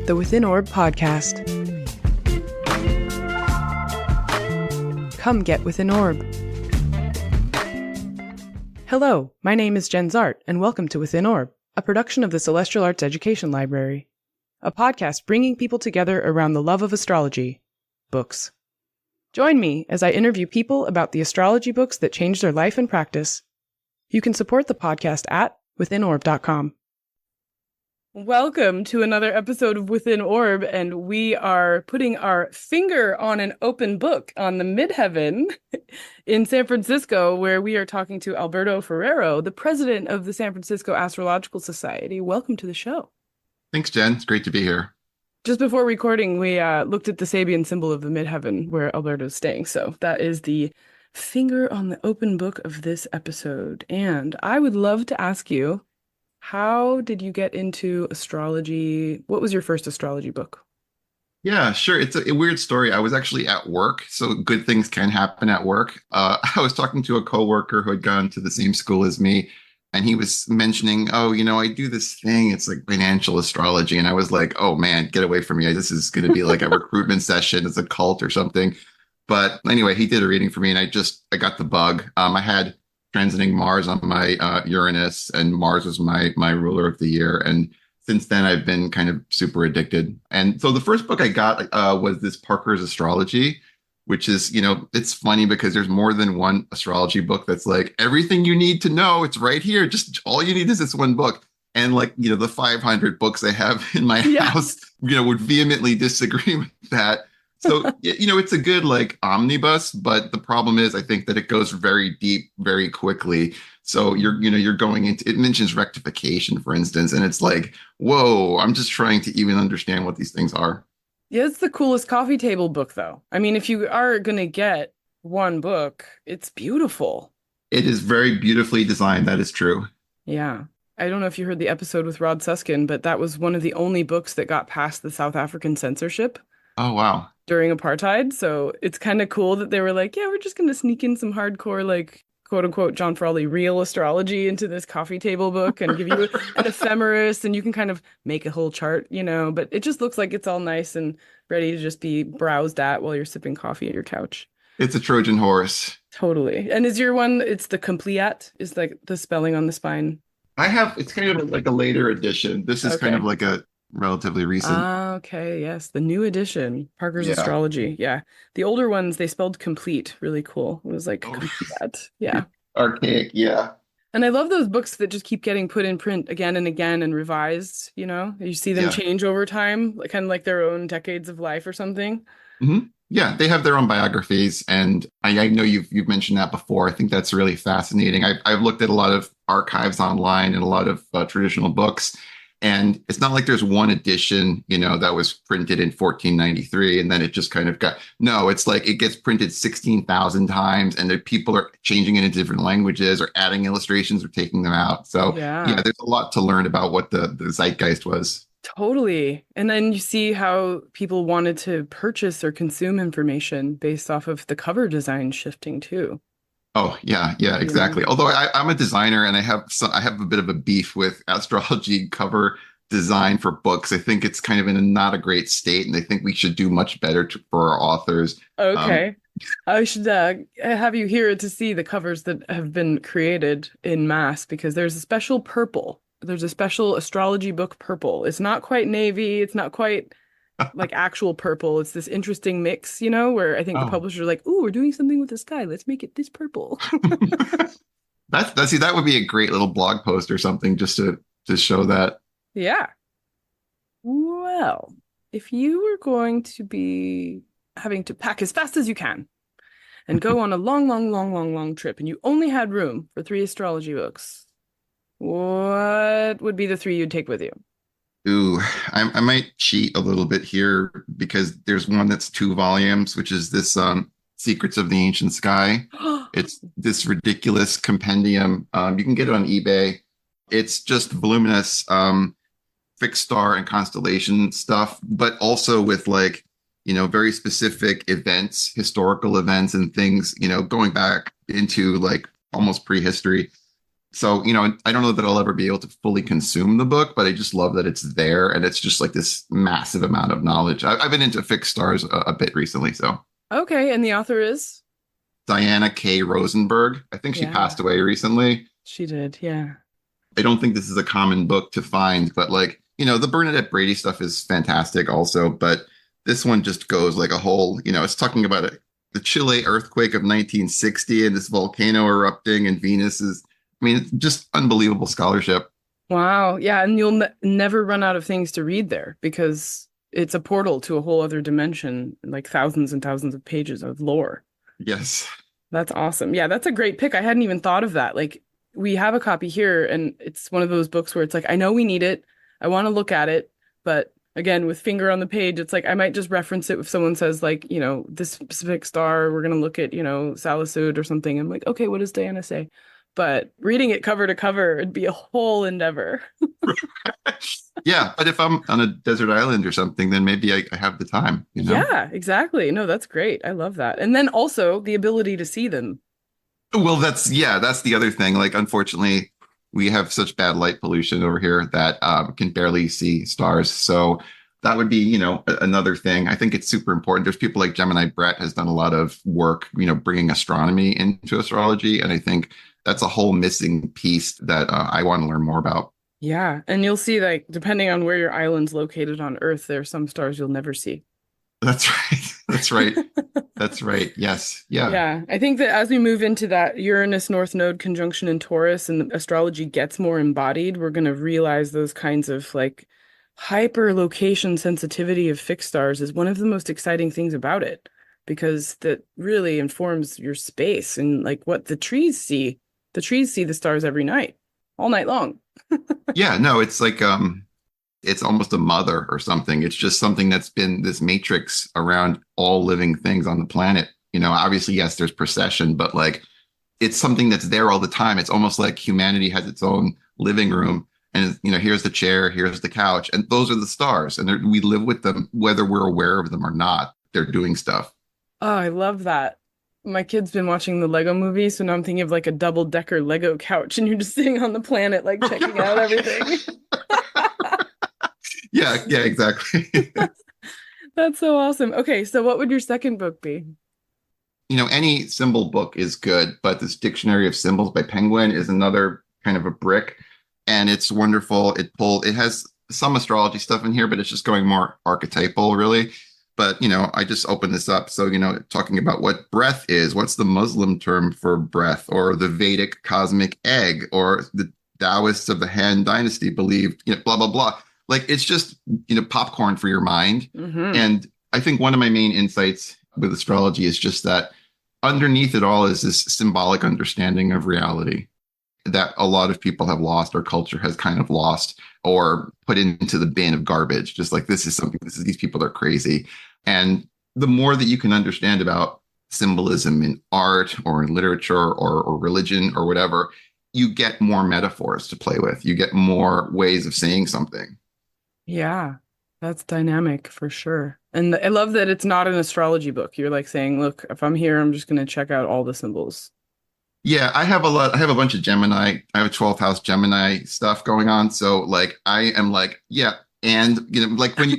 the Within Orb podcast. Come get Within Orb. Hello, my name is Jenn Zahrt, and welcome to Within Orb, a production of the Celestial Arts Education Library, a podcast bringing people together around the love of astrology, books. Join me as I interview people about the astrology books that changed their life and practice. You can support the podcast at withinorb.com. Welcome to another episode of Within Orb, and we are putting our finger on an open book on the midheaven in San Francisco, where we are talking to Alberto Forero, the president of the San Francisco Astrological Society. Welcome to the show. Thanks, Jen. It's great to be here. Just before recording, we looked at the Sabian symbol of the midheaven where Alberto's staying. So that is the finger on the open book of this episode. And I would love to ask you, how did you get into astrology? What was your first astrology book? Yeah, sure. It's a weird story. I was actually at work, so good things can happen at work. I was talking to a coworker who had gone to the same school as me, and he was mentioning, I do this thing. It's like financial astrology. And I was like, oh, man, get away from me. This is going to be like a recruitment session. It's a cult or something. But anyway, he did a reading for me, and I got the bug. I had transiting Mars on my Uranus, and Mars was my ruler of the year. And since then, I've been kind of super addicted. And so the first book I got was this Parker's Astrology, which is, it's funny because there's more than one astrology book that's like everything you need to know. It's right here. Just all you need is this one book. And the 500 books I have in my house, would vehemently disagree with that. So, it's a good omnibus, but the problem is I think that it goes very deep, very quickly. So you're going into, it mentions rectification, for instance, and it's like, whoa, I'm just trying to even understand what these things are. Yeah, it's the coolest coffee table book, though. I mean, if you are going to get one book, it's beautiful. It is very beautifully designed. That is true. Yeah. I don't know if you heard the episode with Rod Susskind, but that was one of the only books that got past the South African censorship. Oh, wow. During apartheid. So it's kind of cool that they were like, yeah, we're just going to sneak in some hardcore, quote unquote, John Frawley real astrology into this coffee table book and give you an ephemeris, and you can kind of make a whole chart, but it just looks like it's all nice and ready to just be browsed at while you're sipping coffee at your couch. It's a Trojan horse. Totally. And is your one, it's the Compleat, is like the spelling on the spine? It's kind of like a later edition. This is kind of like a relatively recent. Okay, yes, the new edition, Parker's Astrology. Yeah, the older ones they spelled complete, really cool. It was like complete. Yeah, archaic. Yeah, and I love those books that just keep getting put in print again and again and revised. You see them change over time, kind of like their own decades of life or something. Mm-hmm. Yeah, they have their own biographies, and I know you've mentioned that before. I think that's really fascinating. I've looked at a lot of archives online and a lot of traditional books. And it's not like there's one edition, that was printed in 1493 and then it just kind of it's like it gets printed 16,000 times and the people are changing it into different languages or adding illustrations or taking them out. So there's a lot to learn about what the zeitgeist was. Totally. And then you see how people wanted to purchase or consume information based off of the cover design shifting too. Oh, yeah, exactly. Although I'm a designer and I have a bit of a beef with astrology cover design for books. I think it's kind of in not a great state, and I think we should do much better for our authors. Okay. I should have you here to see the covers that have been created in mass, because there's a special purple. There's a special astrology book purple. It's not quite navy. It's not quite like actual purple. It's this interesting mix, where I think the publisher are like, ooh, we're doing something with the sky. Let's make it this purple. That would be a great little blog post or something just to show that. Yeah. Well, if you were going to be having to pack as fast as you can and go on a long trip, and you only had room for 3 astrology books, what would be the 3 you'd take with you? Ooh, I might cheat a little bit here because there's one that's 2 volumes, which is this Secrets of the Ancient Sky. It's this ridiculous compendium. You can get it on eBay. It's just voluminous fixed star and constellation stuff, but also with very specific events, historical events and things, going back into almost prehistory. So, I don't know that I'll ever be able to fully consume the book, but I just love that it's there. And it's just like this massive amount of knowledge. I've been into fixed stars a bit recently. So, Okay, and the author is? Diana K. Rosenberg, I think she Yeah, passed away recently. she did. Yeah. I don't think this is a common book to find, but like, the Bernadette Brady stuff is fantastic also. But this one just goes like a whole, it's talking about the Chile earthquake of 1960 and this volcano erupting and Venus is, I mean, it's just unbelievable scholarship. Wow. Yeah, and you'll never run out of things to read there because it's a portal to a whole other dimension, like thousands and thousands of pages of lore. Yes. That's awesome. Yeah, that's a great pick. I hadn't even thought of that. Like, we have a copy here, and it's one of those books where it's like, I know we need it. I want to look at it. But again, with finger on the page, it's like I might just reference it if someone says, like, this specific star, we're going to look at, Salisoud or something. I'm like, okay, what does Diana say? But reading it cover to cover, it'd be a whole endeavor. Yeah, but if I'm on a desert island or something, then maybe I have the time. Yeah, exactly. No, that's great. I love that. And then also the ability to see them. Well, that's the other thing. Like, unfortunately, we have such bad light pollution over here that can barely see stars. So that would be, another thing. I think it's super important. There's people like Gemini Brett has done a lot of work, bringing astronomy into astrology. And I think that's a whole missing piece that I want to learn more about. Yeah. And you'll see, like, depending on where your island's located on Earth, there are some stars you'll never see. That's right. That's right. That's right. Yes. Yeah. Yeah. I think that as we move into that Uranus North Node conjunction in Taurus and the astrology gets more embodied, we're going to realize those kinds of like hyper location sensitivity of fixed stars is one of the most exciting things about it because that really informs your space and like what the trees see. The trees see the stars every night, all night long. Yeah. No, it's like it's almost a mother or something. It's just something that's been this matrix around all living things on the planet. Obviously, yes, there's precession, but like it's something that's there all the time. It's almost like humanity has its own living room. And, here's the chair, here's the couch, and those are the stars. And we live with them, whether we're aware of them or not. They're doing stuff. Oh, I love that. My kid's been watching the Lego movie, so now I'm thinking of like a double-decker Lego couch, and you're just sitting on the planet, like checking out everything. Yeah, exactly. That's so awesome. Okay, so what would your second book be? Any symbol book is good, but this Dictionary of Symbols by Penguin is another kind of a brick, and it's wonderful. It has some astrology stuff in here, but it's just going more archetypal, really. But, I just opened this up. So, talking about what breath is, what's the Muslim term for breath, or the Vedic cosmic egg, or the Taoists of the Han Dynasty believed, blah, blah, blah. Like, it's just, popcorn for your mind. Mm-hmm. And I think one of my main insights with astrology is just that underneath it all is this symbolic understanding of reality that a lot of people have lost, or culture has kind of lost, or put into the bin of garbage. Just like, these people are crazy. And the more that you can understand about symbolism in art or in literature or religion or whatever, you get more metaphors to play with. You get more ways of saying something. Yeah, that's dynamic for sure. And I love that it's not an astrology book. You're like saying, look, if I'm here, I'm just going to check out all the symbols. Yeah, I have a bunch of Gemini. I have a 12th house Gemini stuff going on. So like I am like, yeah. And like when you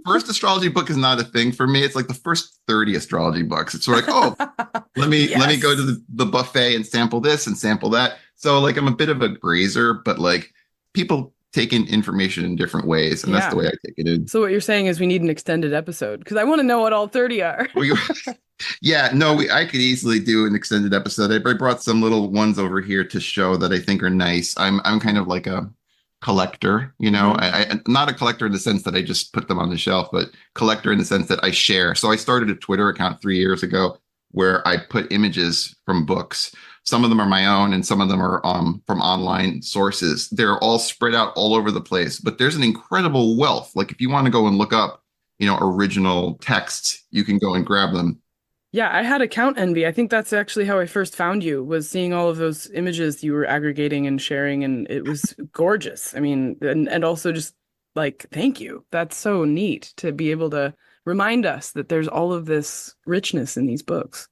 first astrology book is not a thing for me. It's like the first 30 astrology books. It's sort of like, oh, let me go to the buffet and sample this and sample that. So like I'm a bit of a grazer, but like people take in information in different ways, and that's the way I take it in. So what you're saying is we need an extended episode because I want to know what all 30 are. Yeah, no, I could easily do an extended episode. I brought some little ones over here to show that I think are nice. I'm kind of like a collector, I'm not a collector in the sense that I just put them on the shelf, but collector in the sense that I share. So I started a Twitter account 3 years ago where I put images from books. Some of them are my own and some of them are from online sources. They're all spread out all over the place, but there's an incredible wealth. Like if you want to go and look up, original texts, you can go and grab them. Yeah, I had account envy. I think that's actually how I first found you, was seeing all of those images you were aggregating and sharing, and it was gorgeous. I mean, and also just like, thank you. That's so neat to be able to remind us that there's all of this richness in these books.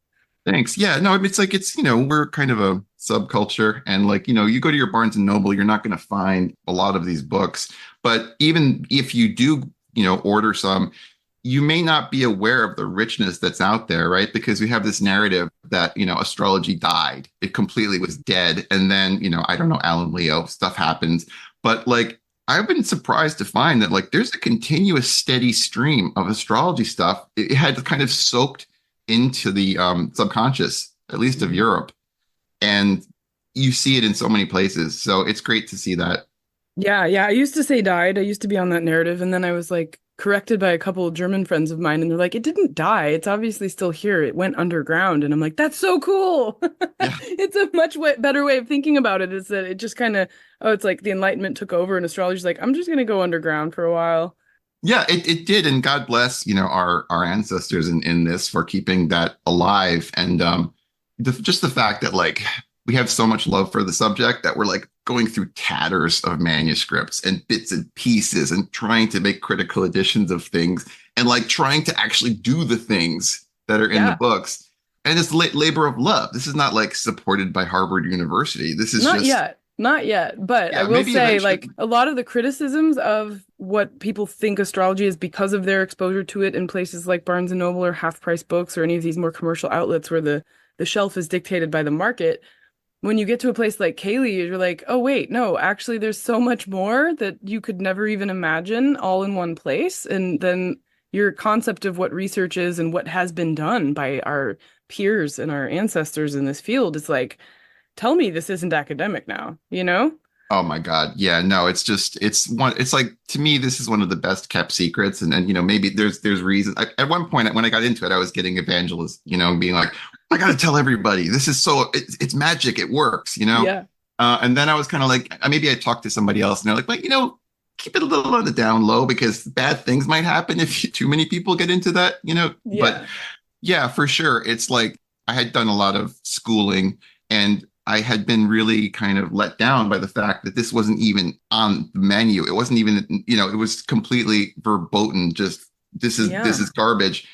Thanks. Yeah, no, it's like we're kind of a subculture, and like, you go to your Barnes and Noble, you're not going to find a lot of these books. But even if you do, order some, you may not be aware of the richness that's out there, right? Because we have this narrative that, astrology died. It completely was dead. And then, I don't know, Alan Leo, stuff happens. But like, I've been surprised to find that like there's a continuous steady stream of astrology stuff. It had kind of soaked into the subconscious, at least of Europe. And you see it in so many places. So it's great to see that. Yeah, yeah. I used to say died. I used to be on that narrative, and then I was like corrected by a couple of German friends of mine, and they're like, "It didn't die. It's obviously still here. It went underground." And I'm like, "That's so cool." Yeah. It's a much better way of thinking about it. Is that it just kind of it's like the Enlightenment took over, and astrology's like, "I'm just gonna go underground for a while." Yeah, it did. And God bless, our ancestors in this for keeping that alive. And just the fact that like we have so much love for the subject that we're like going through tatters of manuscripts and bits and pieces and trying to make critical editions of things and like trying to actually do the things that are in the books. And it's labor of love. This is not like supported by Harvard University. This is Not yet. Not yet, but I will say, like, a lot of the criticisms of what people think astrology is because of their exposure to it in places like Barnes and Noble or Half Price Books or any of these more commercial outlets where the shelf is dictated by the market. When you get to a place like CAELi, you're like, oh, wait, no, actually, there's so much more that you could never even imagine all in one place. And then your concept of what research is and what has been done by our peers and our ancestors in this field is like, tell me this isn't academic now, Oh my God. Yeah, no, it's like, to me, this is one of the best kept secrets. And maybe there's reasons. At one point when I got into it, I was getting evangelist, being like, I got to tell everybody this is it's magic. It works, Yeah. And then I was kind of like, maybe I talked to somebody else and they're like, keep it a little on the down low because bad things might happen if too many people get into that, Yeah. But yeah, for sure. It's like I had done a lot of schooling and I had been really kind of let down by the fact that this wasn't even on the menu. It wasn't even, it was completely verboten. Just this is garbage.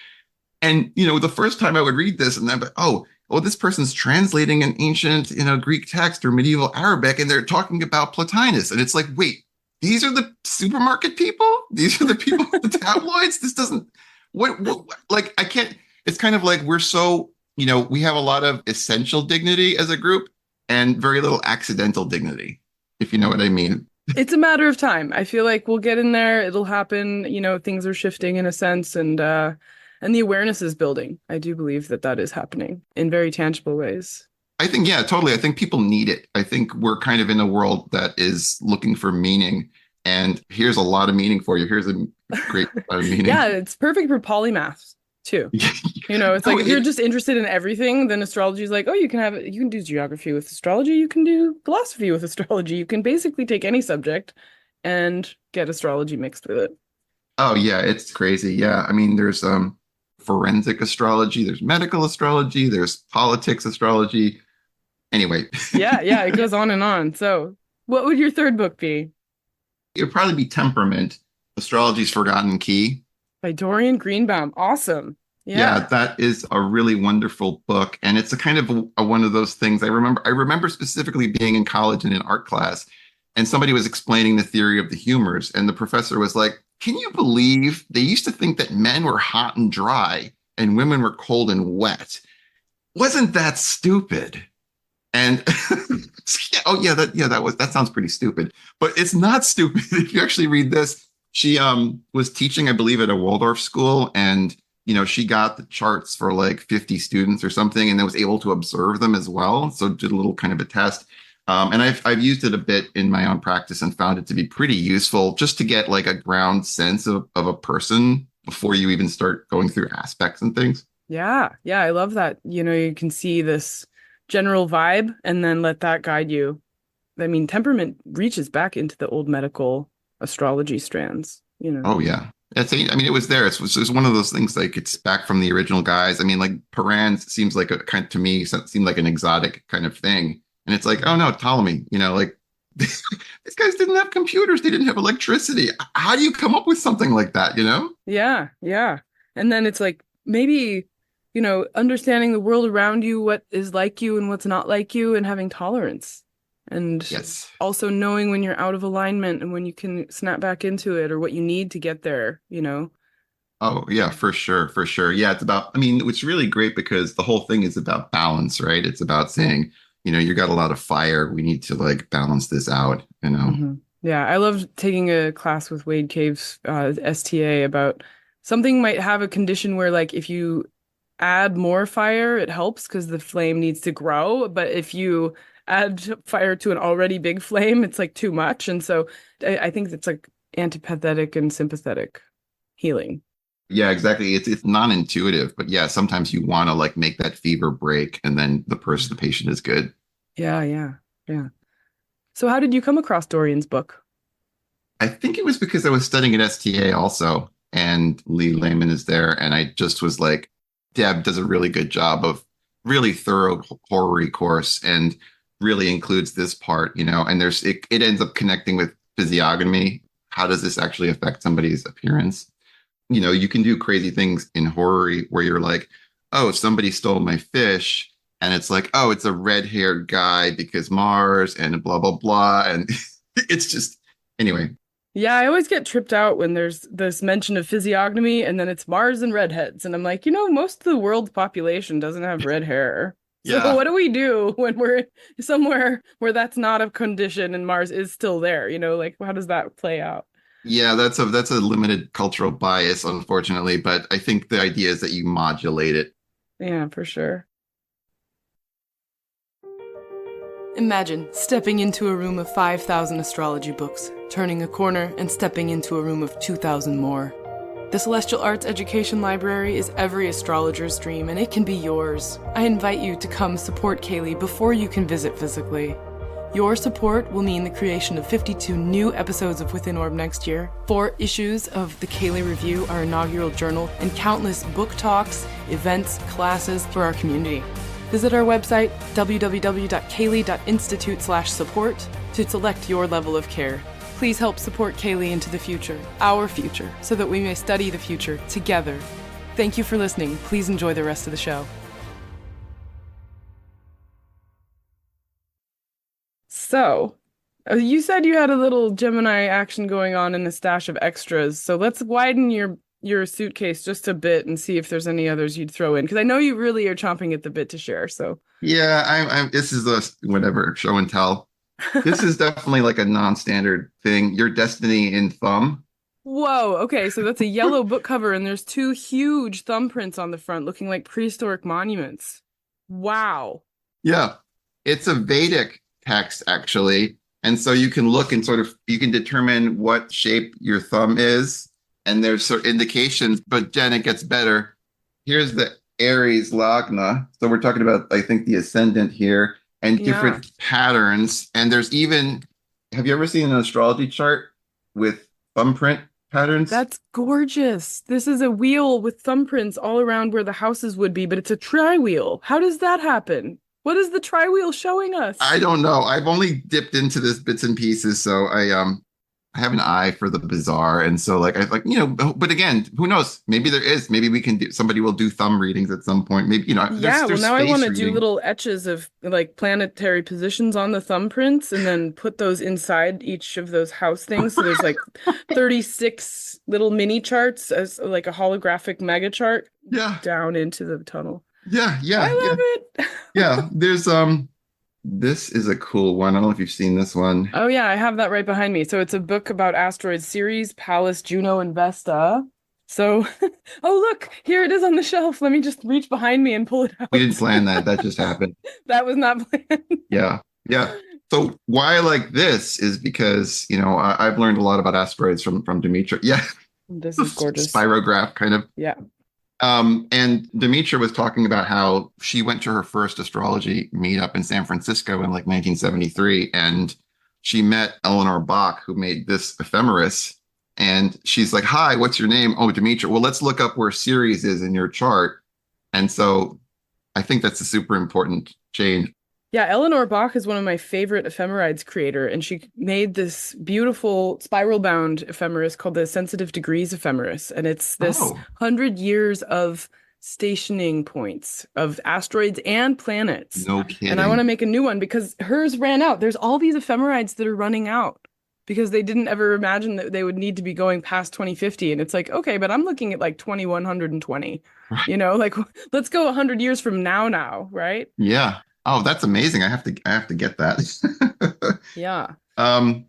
And, the first time I would read this and I'm like, oh, this person's translating an ancient, Greek text or medieval Arabic, and they're talking about Plotinus. And it's like, wait, these are the supermarket people? These are the people with the tabloids? This doesn't, what, like, I can't, it's kind of like we're so, we have a lot of essential dignity as a group and very little accidental dignity, if you know what I mean. It's a matter of time. I feel like we'll get in there. It'll happen. Things are shifting in a sense, and the awareness is building. I do believe that is happening in very tangible ways. I think, yeah, totally. I think people need it. I think we're kind of in a world that is looking for meaning, and here's a lot of meaning for you. Here's a great lot of meaning. Yeah, it's perfect for polymaths too. It's like if you're just interested in everything, then astrology is like, oh, you can do geography with astrology, you can do philosophy with astrology, you can basically take any subject and get astrology mixed with it. Oh yeah, it's crazy. Yeah, I mean, there's forensic astrology, there's medical astrology, there's politics astrology. Anyway. yeah, it goes on and on. So, what would your third book be? It would probably be Temperament, Astrology's Forgotten Key. By Dorian Greenbaum. Awesome. Yeah, that is a really wonderful book. And it's a kind of one of those things I remember specifically being in college in an art class, and somebody was explaining the theory of the humors. And the professor was like, can you believe they used to think that men were hot and dry and women were cold and wet? Wasn't that stupid? And that sounds pretty stupid, but it's not stupid. If you actually read this, she was teaching, I believe, at a Waldorf school, and she got the charts for like 50 students or something, and then was able to observe them as well. So did a little kind of a test. And I've used it a bit in my own practice and found it to be pretty useful just to get like a ground sense of a person before you even start going through aspects and things. Yeah, I love that. You can see this general vibe and then let that guide you. I mean, Temperament reaches back into the old medical astrology strands, Oh yeah. It was there. It was one of those things like it's back from the original guys. I mean, like Parans seems like to me seemed like an exotic kind of thing. And it's like, oh no, Ptolemy, like these guys didn't have computers. They didn't have electricity. How do you come up with something like that, Yeah. And then it's like, maybe understanding the world around you, what is like you and what's not like you, and having tolerance. And Yes. also knowing when you're out of alignment and when you can snap back into it or what you need to get there. Oh, yeah, for sure, for sure. Yeah, I mean, it's really great because the whole thing is about balance, right? It's about saying, you got a lot of fire. We need to like balance this out. Yeah, I loved taking a class with Wade Cave's STA about something might have a condition where like if you add more fire, it helps because the flame needs to grow. But if you add fire to an already big flame, it's like too much. And so I think it's like antipathetic and sympathetic healing. Yeah, exactly. It's non-intuitive, but yeah, sometimes you want to like make that fever break and then the patient is good. Yeah, yeah, yeah. So how did you come across Dorian's book? I think it was because I was studying at STA also, and Lee Lehman is there, and I just was like, Deb does a really good job of really thorough horary course and really includes this part, and it ends up connecting with physiognomy. How does this actually affect somebody's appearance? You can do crazy things in horary where you're like, oh, somebody stole my fish. And it's like, oh, it's a red-haired guy because Mars and blah, blah, blah. And it's just, anyway. Yeah, I always get tripped out when there's this mention of physiognomy and then it's Mars and redheads. And I'm like, most of the world's population doesn't have red hair. So Yeah. what do we do when we're somewhere where that's not a condition and Mars is still there? Like how does that play out? Yeah, that's a limited cultural bias, unfortunately. But I think the idea is that you modulate it. Yeah, for sure. Imagine stepping into a room of 5,000 astrology books, turning a corner and stepping into a room of 2,000 more. The Celestial Arts Education Library is every astrologer's dream, and it can be yours. I invite you to come support CAELi before you can visit physically. Your support will mean the creation of 52 new episodes of Within Orb next year, 4 issues of the CAELi Review, our inaugural journal, and countless book talks, events, classes for our community. Visit our website, www.caeli.institute/support, to select your level of care. Please help support CAELi into the future, our future, so that we may study the future together. Thank you for listening. Please enjoy the rest of the show. So, you said you had a little Gemini action going on in a stash of extras. So let's widen your suitcase just a bit and see if there's any others you'd throw in, because I know you really are chomping at the bit to share. So Yeah, this is a whatever show and tell. This is definitely like a non-standard thing. Your destiny in thumb. Whoa, okay, so that's a yellow book cover and there's 2 huge thumbprints on the front looking like prehistoric monuments. Wow. Yeah, it's a Vedic text actually. And so you can look and you can determine what shape your thumb is. And there's sort of indications, but Jen, it gets better. Here's the Aries Lagna. So we're talking about, I think, the ascendant here and different patterns. And there's even, have you ever seen an astrology chart with thumbprint patterns? That's gorgeous. This is a wheel with thumbprints all around where the houses would be, but it's a tri-wheel. How does that happen? What is the tri-wheel showing us? I don't know. I've only dipped into this bits and pieces, so I have an eye for the bizarre, and so like I like but again, who knows? Maybe there is. Maybe we can do. Somebody will do thumb readings at some point. Maybe Yeah. Well, now I want to do reading. little etches of like planetary positions on the thumbprints, and then put those inside each of those house things. So there's like 36 little mini charts as like a holographic mega chart. Yeah. Down into the tunnel. Yeah. I love it. Yeah. There's This is a cool one. I don't know if you've seen this one. Oh yeah, I have that right behind me. So it's a book about asteroids: Ceres, Pallas, Juno, and Vesta. So, oh look, here it is on the shelf. Let me just reach behind me and pull it out. We didn't plan that. That just happened. That was not planned. Yeah. Yeah. So why I like this is because, I've learned a lot about asteroids from Dimitra. Yeah. This is gorgeous. Spirograph kind of. Yeah. And Dimitra was talking about how she went to her first astrology meetup in San Francisco in like 1973. And she met Eleanor Bach, who made this ephemeris. And she's like, hi, what's your name? Oh, Dimitra. Well, let's look up where Ceres is in your chart. And so I think that's a super important change. Yeah, Eleanor Bach is one of my favorite Ephemerides creator, and she made this beautiful spiral-bound ephemeris called the Sensitive Degrees Ephemeris, and it's this 100 years of stationing points of asteroids and planets. No kidding. And I want to make a new one because hers ran out. There's all these ephemerides that are running out because they didn't ever imagine that they would need to be going past 2050. And it's like, okay, but I'm looking at like 2120, Right. you know, like let's go 100 years from now, right? Yeah. Oh, that's amazing. I have to get that. Yeah.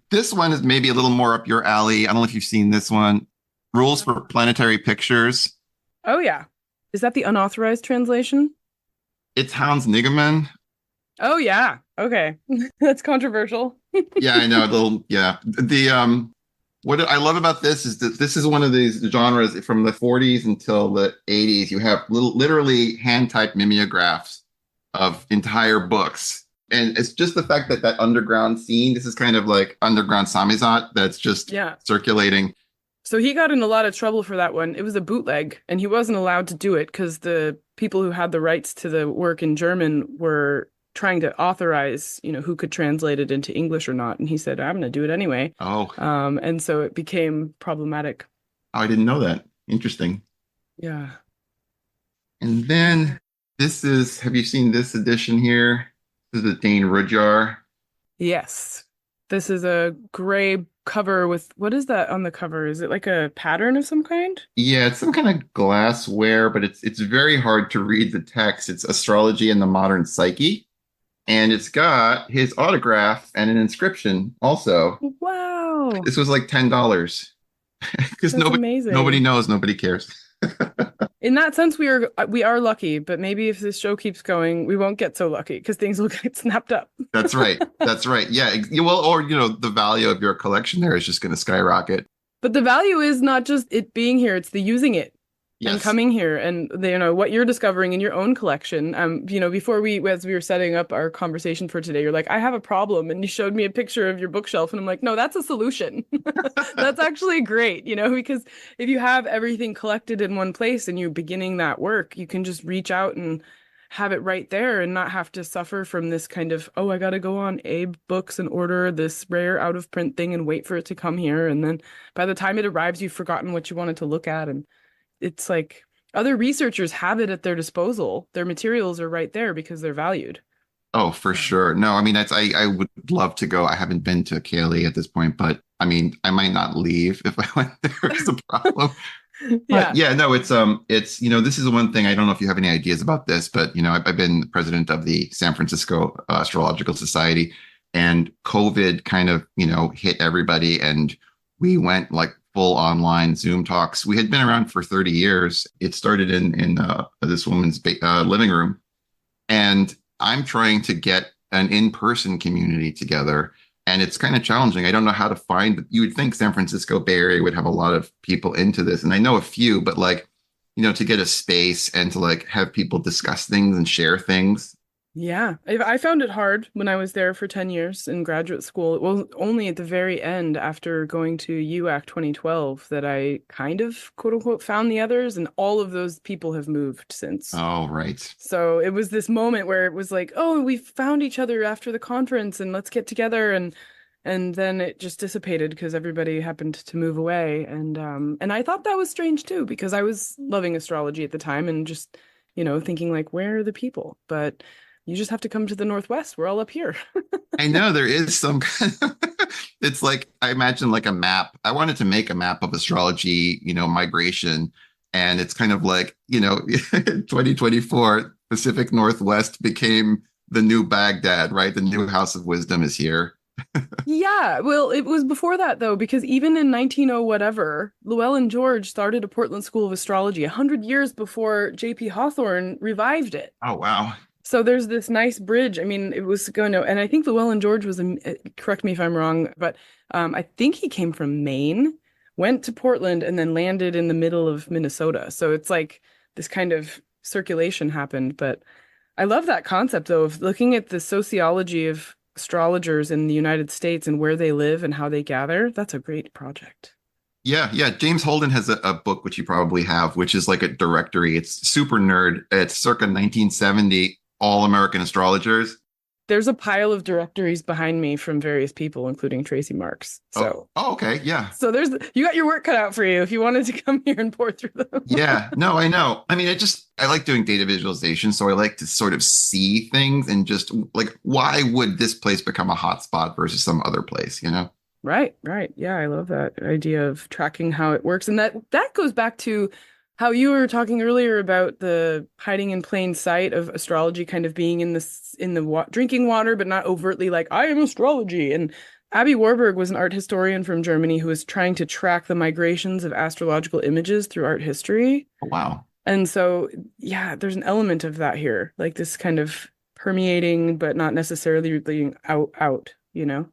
This one is maybe a little more up your alley. I don't know if you've seen this one. Rules for Planetary Pictures. Oh, yeah. Is that the unauthorized translation? It's Hans Nigemann. Oh, yeah. Okay. That's controversial. Yeah, I know. What I love about this is that this is one of these genres from the 40s until the 80s. You have literally hand-typed mimeographs of entire books. And it's just the fact that underground scene, this is kind of like underground samizdat that's just circulating. So he got in a lot of trouble for that one. It was a bootleg, and he wasn't allowed to do it because the people who had the rights to the work in German were trying to authorize, who could translate it into English or not. And he said, I'm going to do it anyway. Oh. And so it became problematic. Oh, I didn't know that. Interesting. Yeah. And then have you seen this edition here? This is a Dane Rudjar. Yes. This is a gray cover with, what is that on the cover? Is it like a pattern of some kind? Yeah, it's some kind of glassware, but it's very hard to read the text. It's Astrology and the Modern Psyche. And it's got his autograph and an inscription also. Wow. This was like $10. Because nobody knows, nobody cares. In that sense, we are lucky, but maybe if this show keeps going, we won't get so lucky because things will get snapped up. That's right. Yeah. Well, or the value of your collection there is just going to skyrocket. But the value is not just it being here; it's the using it and coming here, and what you're discovering in your own collection. Before as we were setting up our conversation for today, you're like, I have a problem, and you showed me a picture of your bookshelf, and I'm like, no, that's a solution. That's actually great, because if you have everything collected in one place and you're beginning that work, you can just reach out and have it right there and not have to suffer from this kind of, oh, I got to go on Abe Books and order this rare out of print thing and wait for it to come here, and then by the time it arrives, you've forgotten what you wanted to look at. And it's like other researchers have it at their disposal. Their materials are right there because they're valued. Oh, for sure. No, I mean, I would love to go. I haven't been to CAELi at this point, but I mean, I might not leave if I went there is a problem. But no, it's this is one thing. I don't know if you have any ideas about this, but I've been president of the San Francisco Astrological Society, and COVID kind of, hit everybody, and we went like full online Zoom talks. We had been around for 30 years. It started in this woman's living room. And I'm trying to get an in-person community together. And it's kind of challenging. I don't know how to find, you would think San Francisco Bay Area would have a lot of people into this. And I know a few, but to get a space and to have people discuss things and share things. Yeah, I found it hard when I was there for 10 years in graduate school. It was only at the very end after going to UAC 2012 that I kind of, quote unquote, found the others, and all of those people have moved since. Oh, right. So it was this moment where it was like, oh, we found each other after the conference and let's get together. And then it just dissipated because everybody happened to move away. And I thought that was strange too, because I was loving astrology at the time and just, thinking like, where are the people? But you just have to come to the Northwest. We're all up here. I know there is some kind of, it's like, I imagine like a map. I wanted to make a map of astrology, migration. And it's kind of like, 2024, Pacific Northwest became the new Baghdad, right? The new House of Wisdom is here. Yeah, well, it was before that, though, because even in 1900 whatever, Llewellyn George started a Portland School of Astrology 100 years before J.P. Hawthorne revived it. Oh, wow. So there's this nice bridge. I mean, it was going to, and I think Llewellyn George was, correct me if I'm wrong, but I think he came from Maine, went to Portland, and then landed in the middle of Minnesota. So it's like this kind of circulation happened. But I love that concept, though, of looking at the sociology of astrologers in the United States and where they live and how they gather. That's a great project. Yeah. James Holden has a book, which you probably have, which is like a directory. It's super nerd. It's circa 1970. All American astrologers. there's a pile of directories behind me from various people, including Tracy Marks. So, okay, yeah. So you got your work cut out for you if you wanted to come here and pour through them. Yeah, no, I know. I mean, I like doing data visualization, so I like to sort of see things and just like, why would this place become a hotspot versus some other place, you know? Right. Yeah, I love that idea of tracking how it works. And that goes back to how you were talking earlier about the hiding in plain sight of astrology kind of being in the drinking water, but not overtly like, I am astrology. And Abby Warburg was an art historian from Germany who was trying to track the migrations of astrological images through art history. Oh, wow. And so, yeah, there's an element of that here, like this kind of permeating, but not necessarily being out, you know?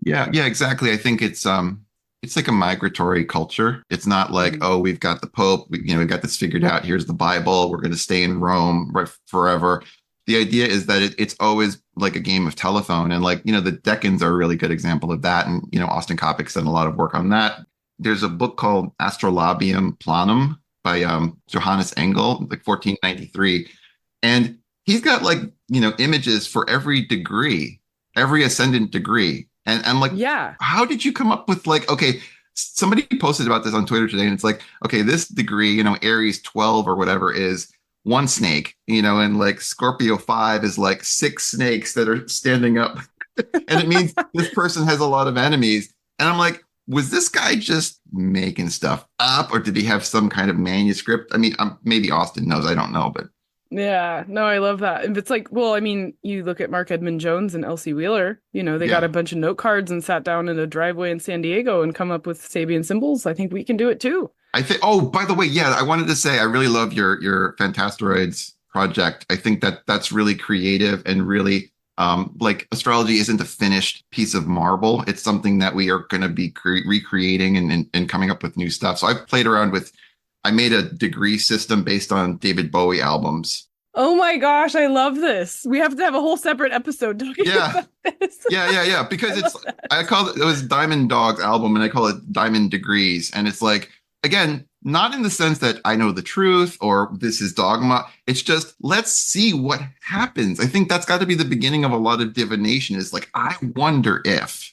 Yeah, exactly. I think it's like a migratory culture. It's not like, oh, we've got the Pope, we've got this figured out. Here's the Bible. We're going to stay in Rome forever. The idea is that it's always like a game of telephone. And like, the Decans are a really good example of that. And, Austin Coppock's done a lot of work on that. There's a book called Astrolabium Planum by Johannes Engel, like 1493. And he's got like, images for every degree, every ascendant degree. And I'm like, yeah, how did you come up with like, okay, somebody posted about this on Twitter today, and it's like, okay, this degree, Aries 12 or whatever is one snake, and like Scorpio 5 is like 6 snakes that are standing up. And it means this person has a lot of enemies. And I'm like, was this guy just making stuff up, or did he have some kind of manuscript? I mean, maybe Austin knows, I don't know, but. Yeah, no, I love that. And it's like, well, I mean, you look at Mark Edmund Jones and Elsie Wheeler, they got a bunch of note cards and sat down in a driveway in San Diego and come up with Sabian symbols. I think we can do it too. I think, oh, by the way, yeah, I wanted to say, I really love your fantasteroids project. I think that's really creative and really, like, astrology isn't a finished piece of marble. It's something that we are going to be recreating and coming up with new stuff. So I've played around I made a degree system based on David Bowie albums. Oh my gosh, I love this. We have to have a whole separate episode talking about this. Yeah. Because it was Diamond Dog's album, and I call it Diamond Degrees. And it's like, again, not in the sense that I know the truth or this is dogma. It's just, let's see what happens. I think that's got to be the beginning of a lot of divination, is like, I wonder if,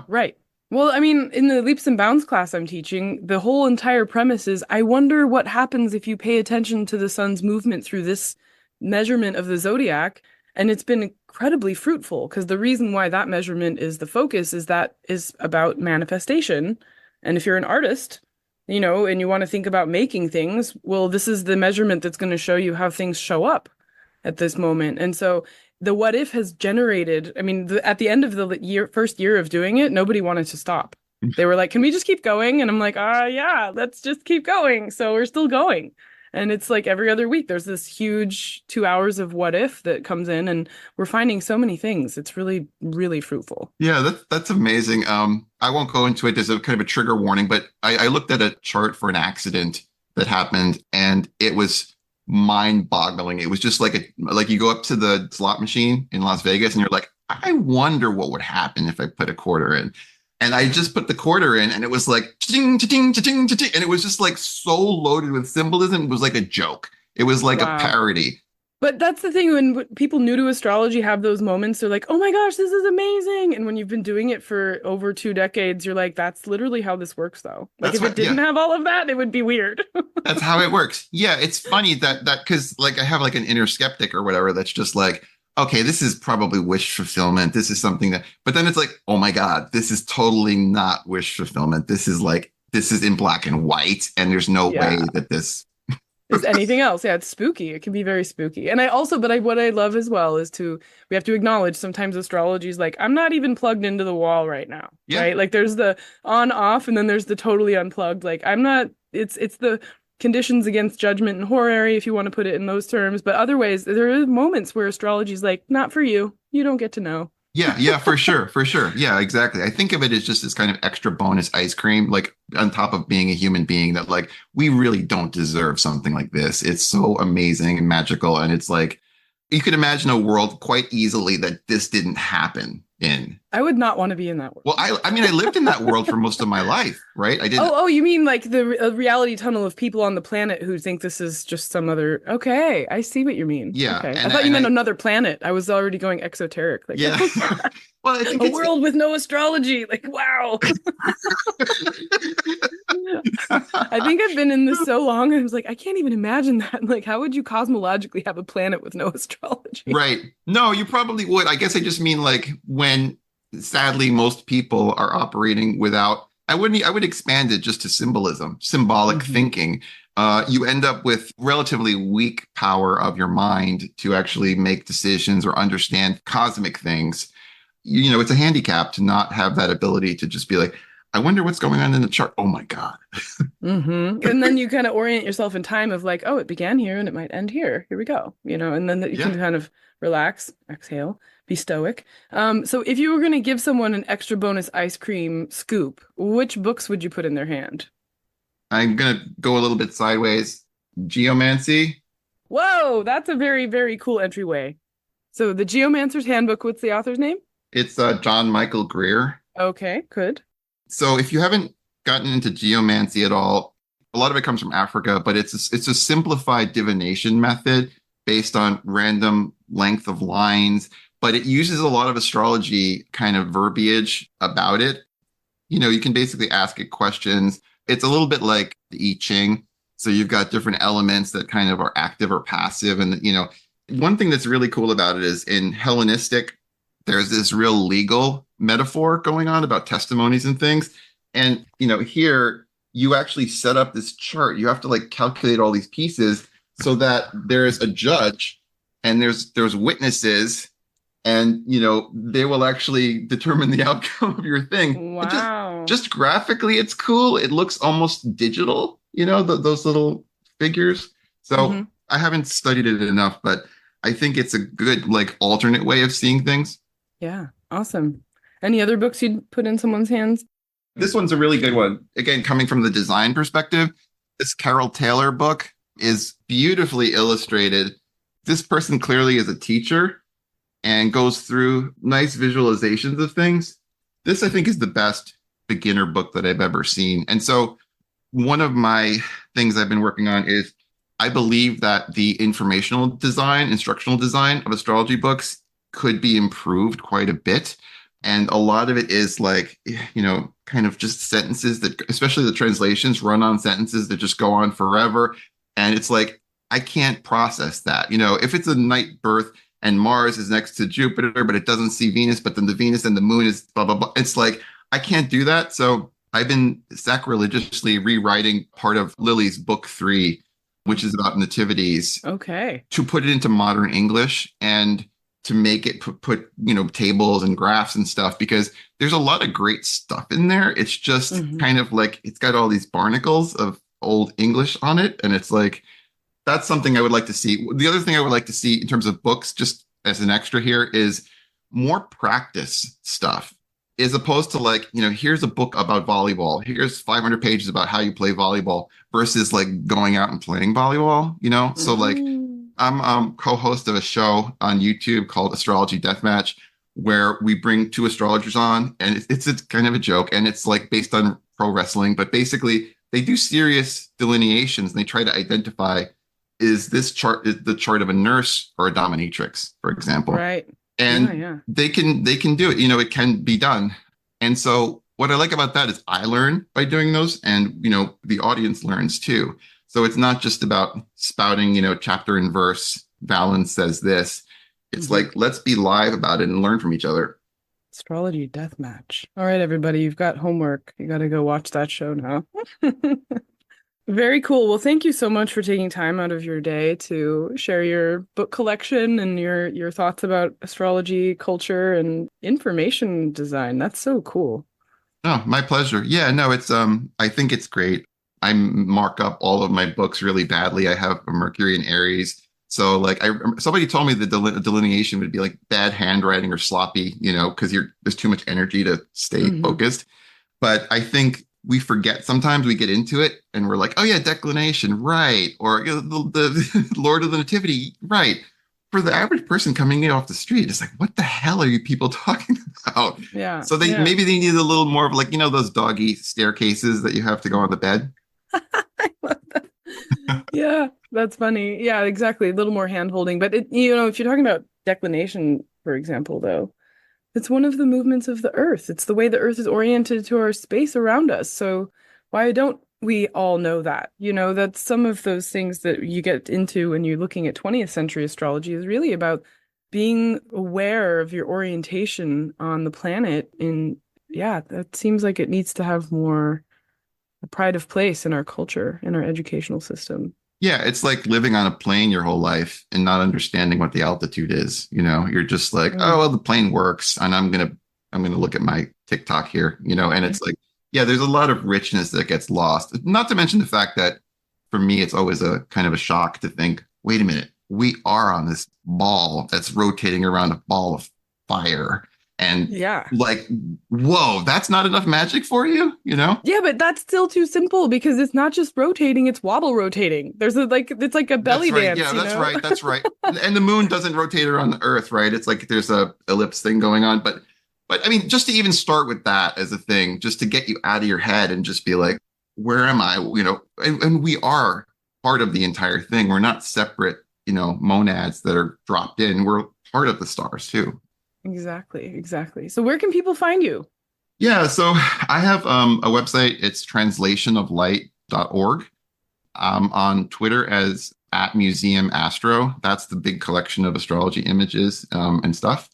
Right. Well, I mean, in the leaps and bounds class I'm teaching, the whole entire premise is, I wonder what happens if you pay attention to the sun's movement through this measurement of the zodiac. And it's been incredibly fruitful, because the reason why that measurement is the focus is about manifestation. And if you're an artist, and you want to think about making things, well, this is the measurement that's going to show you how things show up at this moment. And so the what if has generated, I mean, at the end of the first year of doing it, nobody wanted to stop. They were like, can we just keep going? And I'm like, yeah, let's just keep going. So we're still going. And it's like every other week, there's this huge 2 hours of what if that comes in, and we're finding so many things. It's really, really fruitful. Yeah, that's amazing. I won't go into it as a kind of a trigger warning, but I looked at a chart for an accident that happened, and it was mind-boggling. It was just like you go up to the slot machine in Las Vegas and you're like, I wonder what would happen if I put a quarter in. And I just put the quarter in, and it was like cha-ching, cha-ching, cha-ching, cha-ching, and it was just like so loaded with symbolism. It was like a joke. It was like a parody. But that's the thing, when people new to astrology have those moments, they're like, oh my gosh, this is amazing. And when you've been doing it for over 2 decades, you're like, that's literally how this works, though. Like, if it didn't have all of that, it would be weird. That's how it works. Yeah, it's funny that because like I have like an inner skeptic or whatever that's just like, okay, this is probably wish fulfillment. This is something but then it's like, oh my God, this is totally not wish fulfillment. This is in black and white, and there's no way that this is anything else. Yeah, it's spooky. It can be very spooky. And what I love as well is we have to acknowledge sometimes astrology is like, I'm not even plugged into the wall right now. Yeah. Right? Like, there's the on off, and then there's the totally unplugged. Like, I'm not, it's the conditions against judgment and horary, if you want to put it in those terms. But other ways, there are moments where astrology is like, not for you. You don't get to know. Yeah, for sure. Yeah, exactly. I think of it as just this kind of extra bonus ice cream, like on top of being a human being, that like, we really don't deserve something like this. It's so amazing and magical. And it's like, you could imagine a world quite easily that this didn't happen. in. I would not want to be in that world. Well, I mean, I lived in that world for most of my life, right? I didn't. Oh, you mean like the reality tunnel of people on the planet who think this is just some other. Okay, I see what you mean. Yeah, Okay, and I thought you meant another planet. I was already going exoteric. Like, yeah. Well, I think a world with no astrology. Like, wow. I think I've been in this so long, and I was like, I can't even imagine that. Like, how would you cosmologically have a planet with no astrology? Right. No, you probably would. I guess I just mean like when sadly most people are operating without, I would expand it just to symbolism, symbolic thinking. You end up with relatively weak power of your mind to actually make decisions or understand cosmic things. You know, it's a handicap to not have that ability to just be like, I wonder what's going on in the chart. Oh my God. And then you kind of orient yourself in time of like, oh, it began here and it might end here. Here we go. You know, and then you can kind of relax, exhale, be stoic. So if you were going to give someone an extra bonus ice cream scoop, which books would you put in their hand? I'm going to go a little bit sideways. Geomancy. Whoa, that's a very, very cool entryway. So the Geomancer's Handbook, what's the author's name? It's John Michael Greer. Okay, good. So if you haven't gotten into geomancy at all, a lot of it comes from Africa, but it's a simplified divination method based on random length of lines, but it uses a lot of astrology kind of verbiage about it. You know, you can basically ask it questions. It's a little bit like the I Ching. So you've got different elements that kind of are active or passive. And, you know, one thing that's really cool about it is in Hellenistic, there's this real legal metaphor going on about testimonies and things. And, you know, here you actually set up this chart. You have to like calculate all these pieces so that there's a judge and there's witnesses and, you know, they will actually determine the outcome of your thing. Wow. Just graphically, it's cool. It looks almost digital, you know, those little figures. So I haven't studied it enough, but I think it's a good like alternate way of seeing things. Yeah, awesome. Any other books you'd put in someone's hands? This one's a really good one. Again, coming from the design perspective, this Carol Taylor book is beautifully illustrated. This person clearly is a teacher and goes through nice visualizations of things. This, I think, is the best beginner book that I've ever seen. And so one of my things I've been working on is I believe that the informational design, instructional design of astrology books could be improved quite a bit. And a lot of it is like, you know, kind of just sentences that, especially the translations, run on sentences that just go on forever. And it's like, I can't process that. You know, if it's a night birth and Mars is next to Jupiter, but it doesn't see Venus, but then the Venus and the moon is blah, blah, blah. It's like, I can't do that. So I've been sacrilegiously rewriting part of Lily's book 3, which is about nativities. Okay. To put it into modern English and to make it put you know, tables and graphs and stuff, because there's a lot of great stuff in there. It's just kind of like, it's got all these barnacles of old English on it. And it's like, that's something I would like to see. The other thing I would like to see in terms of books, just as an extra here, is more practice stuff, as opposed to like, you know, here's a book about volleyball. Here's 500 pages about how you play volleyball versus like going out and playing volleyball, you know? So like, I'm co-host of a show on YouTube called Astrology Deathmatch, where we bring 2 astrologers on, and it's kind of a joke, and it's like based on pro wrestling, but basically they do serious delineations and they try to identify, is this chart is the chart of a nurse or a dominatrix, for example. Right. And they can do it, you know, it can be done. And so what I like about that is I learn by doing those, and, you know, the audience learns too. So it's not just about spouting, you know, chapter and verse, Valens says this. It's like, let's be live about it and learn from each other. Astrology Deathmatch. All right, everybody, you've got homework. You got to go watch that show now. Very cool. Well, thank you so much for taking time out of your day to share your book collection and your thoughts about astrology, culture, and information design. That's so cool. Oh, my pleasure. Yeah, no, it's I think it's great. I mark up all of my books really badly. I have a Mercury in Aries. So like somebody told me the delineation would be like bad handwriting or sloppy, you know, because there's too much energy to stay focused. But I think we forget sometimes, we get into it and we're like, oh yeah, declination, right. Or you know, the Lord of the Nativity, right. for the average person coming in off the street, it's like, what the hell are you people talking about? Yeah. So maybe they need a little more of like, those doggy staircases that you have to go on the bed. I love that. Yeah, that's funny. Yeah, exactly. A little more hand holding. But if you're talking about declination, for example, though, it's one of the movements of the Earth. It's the way the Earth is oriented to our space around us. So why don't we all know that? That's some of those things that you get into when you're looking at 20th century astrology is really about being aware of your orientation on the planet. And yeah, that seems like it needs to have more a pride of place in our culture, in our educational system. Yeah, it's like living on a plane your whole life and not understanding what the altitude is. You're just like, oh, well, the plane works, and I'm gonna look at my TikTok here, and it's like, yeah, there's a lot of richness that gets lost. Not to mention the fact that for me, it's always a kind of a shock to think, wait a minute, we are on this ball that's rotating around a ball of fire. And like, whoa, that's not enough magic for you, Yeah, but that's still too simple because it's not just rotating, it's wobble rotating. It's like a belly dance. Yeah, that's right. And the moon doesn't rotate around the Earth, right? It's like there's a ellipse thing going on. But I mean, just to even start with that as a thing, just to get you out of your head and just be like, where am I? And we are part of the entire thing. We're not separate, monads that are dropped in. We're part of the stars too. Exactly. So where can people find you? Yeah, so I have a website. It's translationoflight.org. I'm on Twitter as @MuseumAstro. That's the big collection of astrology images and stuff.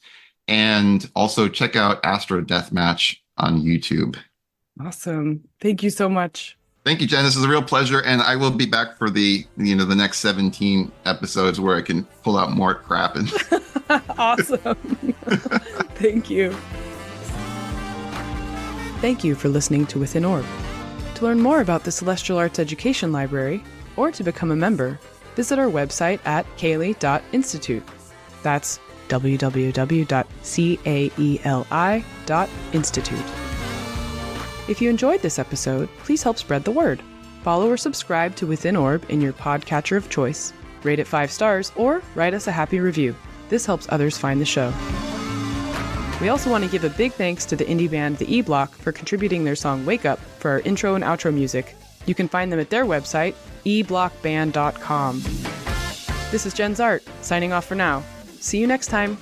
And also check out Astro Deathmatch on YouTube. Awesome. Thank you so much. Thank you, Jenn. This is a real pleasure. And I will be back for the next 17 episodes where I can pull out more crap. And Awesome. Thank you. Thank you for listening to Within Orb. To learn more about the Celestial Arts Education Library, or to become a member, visit our website at CAELi.institute. That's www.caeli.institute. If you enjoyed this episode, please help spread the word. Follow or subscribe to Within Orb in your podcatcher of choice, rate it 5 stars, or write us a happy review. This helps others find the show. We also want to give a big thanks to the indie band The E-Block for contributing their song Wake Up for our intro and outro music. You can find them at their website, eblockband.com. This is Jenn Zahrt, signing off for now. See you next time.